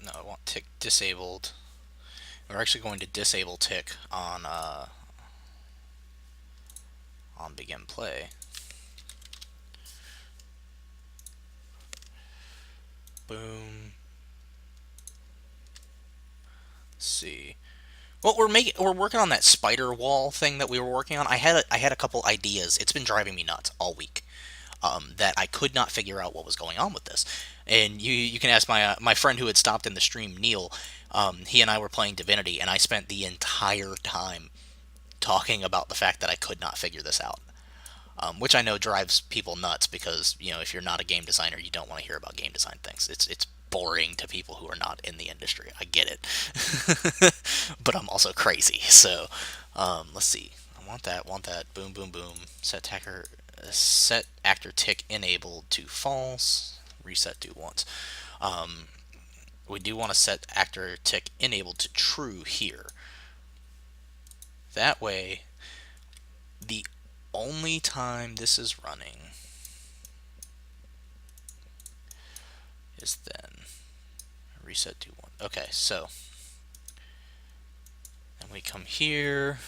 no, I want tick disabled. We're actually going to disable tick on begin play. Boom. Let's see. Well, we're working on that spider wall thing that we were working on. I had a couple ideas. It's been driving me nuts all week. That I could not figure out what was going on with this. And you can ask my friend who had stopped in the stream, Neil. He and I were playing Divinity, and I spent the entire time talking about the fact that I could not figure this out. Which I know drives people nuts because if you're not a game designer, you don't want to hear about game design things. It's boring to people who are not in the industry. I get it, but I'm also crazy. So let's see. I want that. Boom, boom, boom. Set actor tick enabled to false. Reset to once. We do want to set actor tick enabled to true here. That way, the only time this is running is then. Reset to one. Okay, so then we come here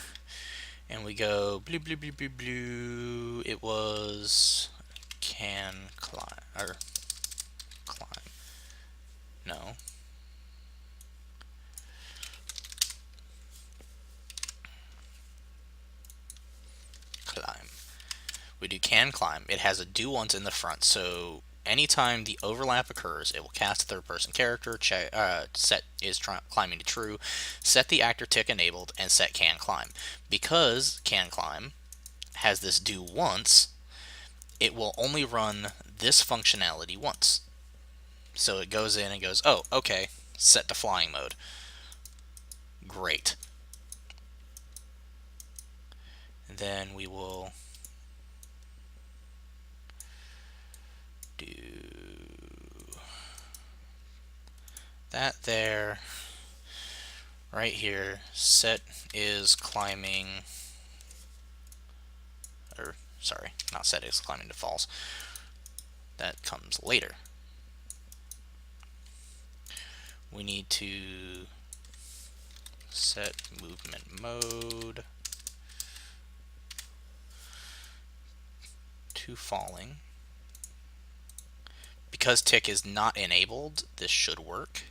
and we go blue, blue, blue, blue, blue. It was can climb or climb. No. Climb. We do can climb. It has a do once in the front, so anytime the overlap occurs, it will cast a third-person character. Set is climbing to true. Set the actor tick enabled and set can climb. Because can climb has this do once, it will only run this functionality once. So it goes in and goes, oh, okay, set to flying mode. Great. And then we will do that there. Right here, set is climbing, or sorry, not set is climbing to false. That comes later. We need to set movement mode to falling. Because tick is not enabled, this should work.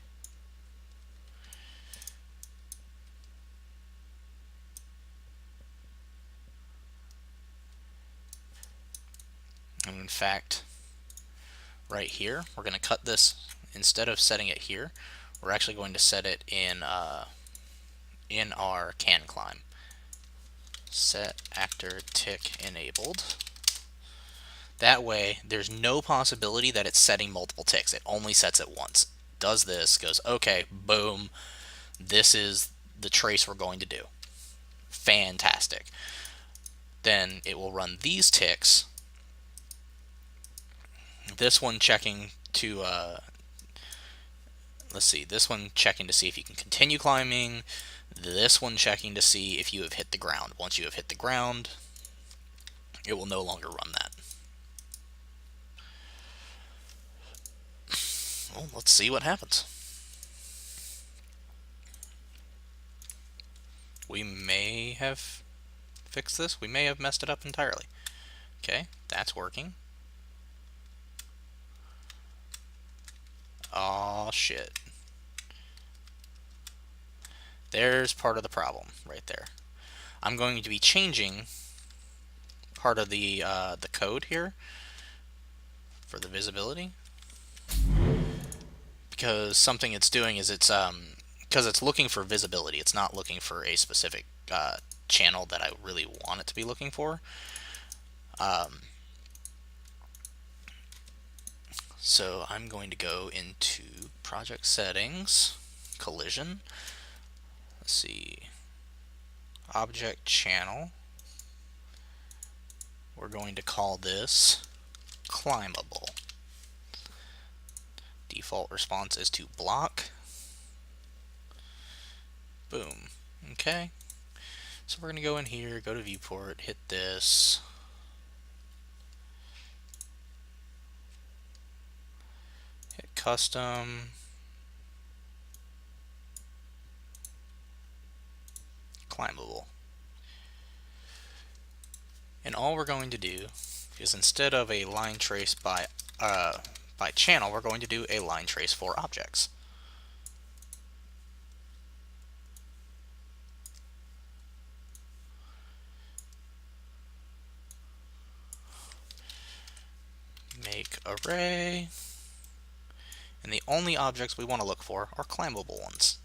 And in fact, right here, we're going to cut this. Instead of setting it here, we're actually going to set it in our can climb. Set actor tick enabled. That way, there's no possibility that it's setting multiple ticks. It only sets it once. Does this, goes, okay, boom, this is the trace we're going to do. Fantastic. Then it will run these ticks. This one checking to, let's see, this one checking to see if you can continue climbing. This one checking to see if you have hit the ground. Once you have hit the ground, it will no longer run that. Well, let's see what happens. We may have fixed this. We may have messed it up entirely. Okay, that's working. Oh shit. There's part of the problem right there. I'm going to be changing part of the code here for the visibility, because something it's doing is because it's looking for visibility. It's not looking for a specific channel that I really want it to be looking for. So I'm going to go into project settings, collision. Let's see, object channel. We're going to call this climbable. Default response is to block. Boom. Okay. So we're going to go in here, go to viewport, hit this. Hit custom. climbable. And all we're going to do is, instead of a line trace by channel, we're going to do a line trace for objects. Make array, and the only objects we want to look for are climbable ones.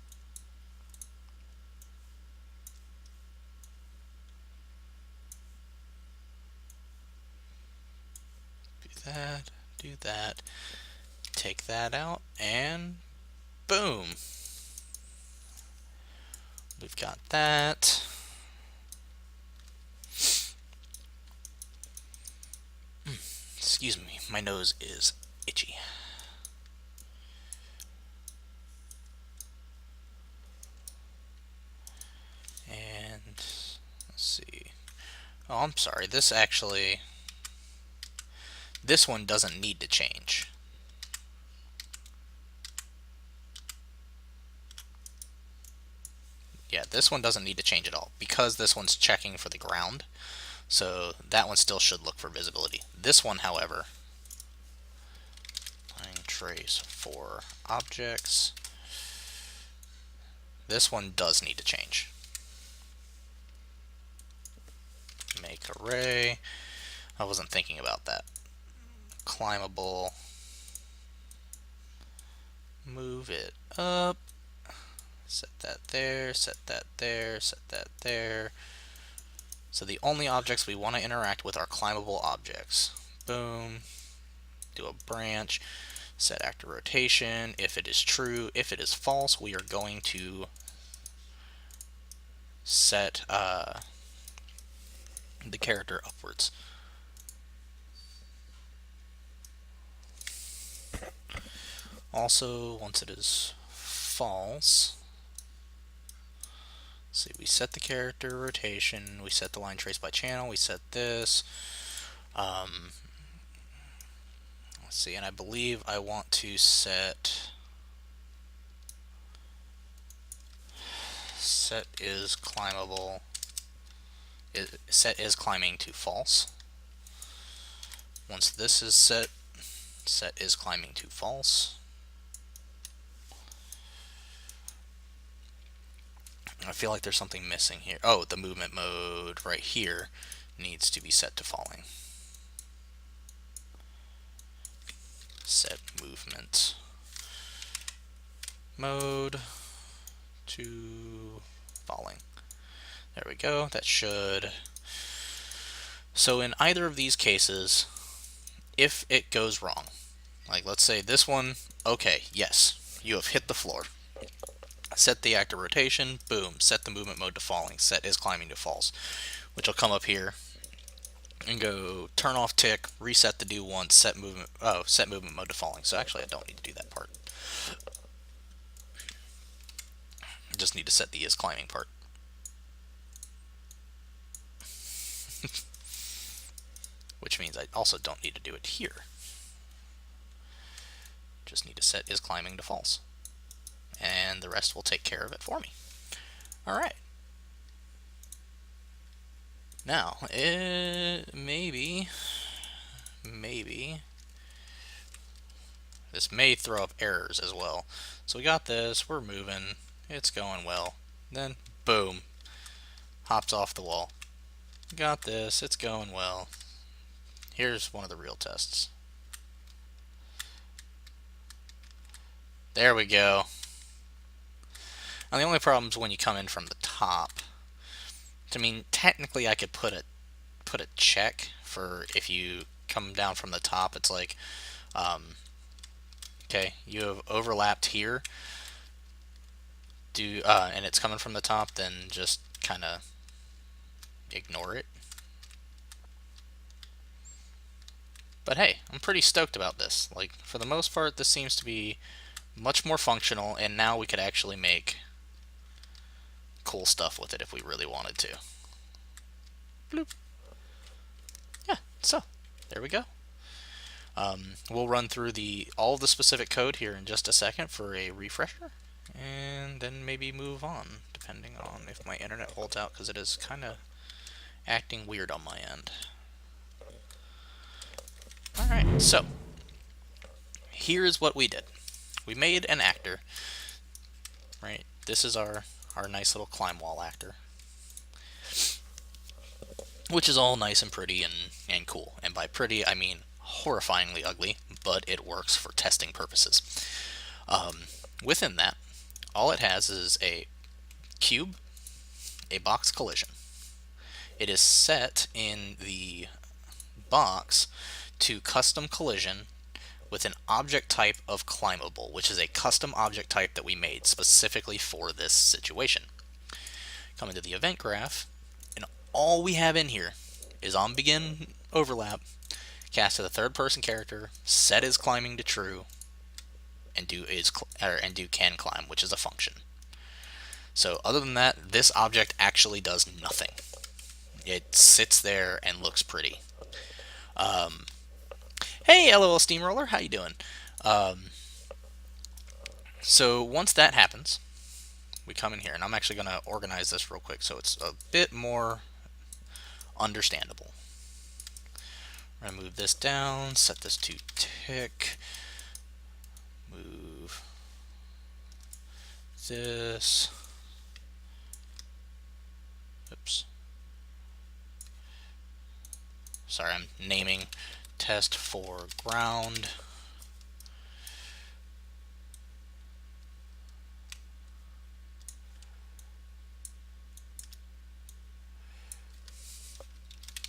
Do that, take that out, and boom! We've got that. Excuse me, my nose is itchy. And let's see. Oh, I'm sorry. This one doesn't need to change. Yeah, this one doesn't need to change at all because this one's checking for the ground. So that one still should look for visibility. This one, however, line trace for objects. This one does need to change. Make array. I wasn't thinking about that. Climbable. Move it up. Set that there, set that there, set that there. So the only objects we want to interact with are climbable objects. Boom. Do a branch. Set actor rotation. If it is true, if it is false, we are going to set the character upwards. Also, once it is false, see, we set the character rotation, we set the line trace by channel, we set this. Let's see, and I believe I want to set is climbable. Set is climbing to false. Once this is set, set is climbing to false. I feel like there's something missing here. Oh, the movement mode right here needs to be set to falling. Set movement mode to falling. There we go. That should. So in either of these cases, if it goes wrong, like let's say this one, okay, yes, you have hit the floor. Set the actor rotation, boom, set the movement mode to falling, set is climbing to false, which will come up here and go turn off tick, reset the do once, set movement mode to falling. So actually I don't need to do that part. I just need to set the is climbing part. Which means I also don't need to do it here. Just need to set is climbing to false. And the rest will take care of it for me. Alright. Now, maybe this may throw up errors as well. So we got this, we're moving, it's going well. Then, boom, hops off the wall. Got this, it's going well. Here's one of the real tests. There we go. Now the only problem is when you come in from the top. I mean, technically I could put a check for if you come down from the top. It's like, okay, you have overlapped here. And it's coming from the top, then just kind of ignore it. But hey, I'm pretty stoked about this. Like, for the most part, this seems to be much more functional, and now we could actually make cool stuff with it if we really wanted to. Bloop. Yeah, so there we go. We'll run through all of the specific code here in just a second for a refresher, and then maybe move on, depending on if my internet holds out, because it is kind of acting weird on my end. Alright, so here's what we did. We made an actor, right? This is our nice little climb wall actor, which is all nice and pretty and cool. And by pretty, I mean horrifyingly ugly, but it works for testing purposes. Within that, all it has is a cube, a box collision. It is set in the box to custom collision with an object type of climbable, which is a custom object type that we made specifically for this situation. Come into the event graph, and all we have in here is on begin overlap, cast to the third person character, set is climbing to true, and do can climb, which is a function. So other than that, this object actually does nothing. It sits there and looks pretty. Hey, LOL Steamroller, how you doing? So once that happens, we come in here, and I'm actually going to organize this real quick so it's a bit more understandable. I'm going to move this down, set this to tick, move this. Oops. Sorry, I'm naming test for ground.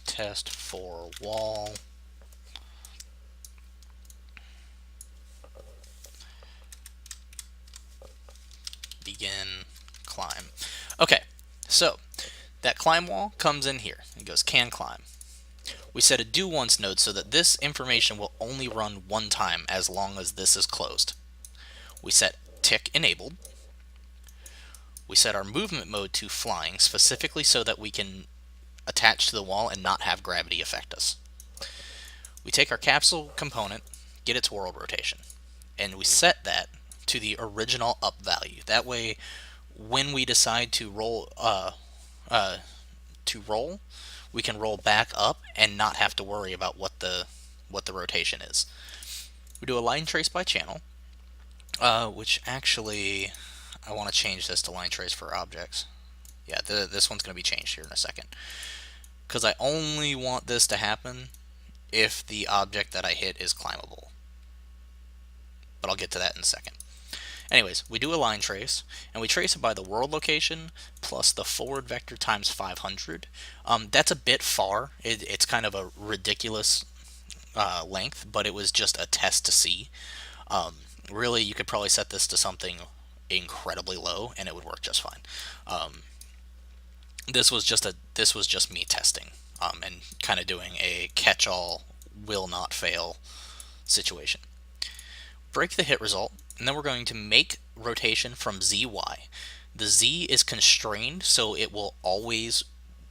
Test for wall. Begin climb. Okay, so that climb wall comes in here. It goes can climb. We set a do once node so that this information will only run one time as long as this is closed. We set tick enabled. We set our movement mode to flying specifically so that we can attach to the wall and not have gravity affect us. We take our capsule component, get its world rotation, and we set that to the original up value. That way, when we decide to roll, we can roll back up and not have to worry about what the rotation is. We do a line trace by channel, which actually I want to change this to line trace for objects. Yeah, this one's going to be changed here in a second, because I only want this to happen if the object that I hit is climbable. But I'll get to that in a second. Anyways, we do a line trace, and we trace it by the world location plus the forward vector times 500. That's a bit far. It's kind of a ridiculous length, but it was just a test to see. Really, you could probably set this to something incredibly low, and it would work just fine. This was just me testing, and kind of doing a catch-all, will not fail situation. Break the hit result, and then we're going to make rotation from ZY. The Z is constrained, so it will always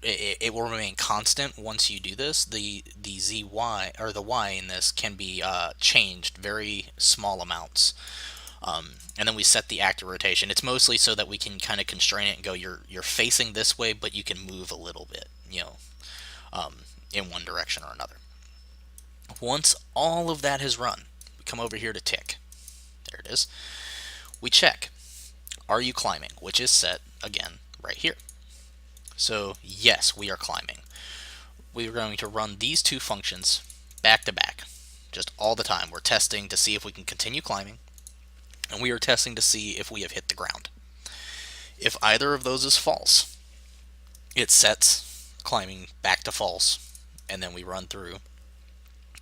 it will remain constant once you do this. The ZY, or the Y in this, can be changed very small amounts. And then we set the active rotation. It's mostly so that we can kind of constrain it and go, you're facing this way, but you can move a little bit, in one direction or another. Once all of that has run, we come over here to tick. There it is. We check, are you climbing? Which is set, again, right here. So, yes, we are climbing. We are going to run these two functions back to back, just all the time. We're testing to see if we can continue climbing, and we are testing to see if we have hit the ground. If either of those is false, it sets climbing back to false, and then we run through.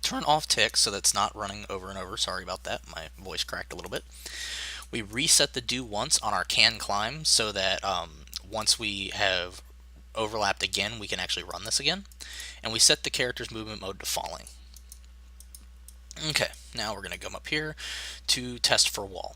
Turn off tick so that's not running over and over. Sorry about that. My voice cracked a little bit. We reset the do once on our can climb so that once we have overlapped again, we can actually run this again. And we set the character's movement mode to falling. Okay, now we're going to come up here to test for wall.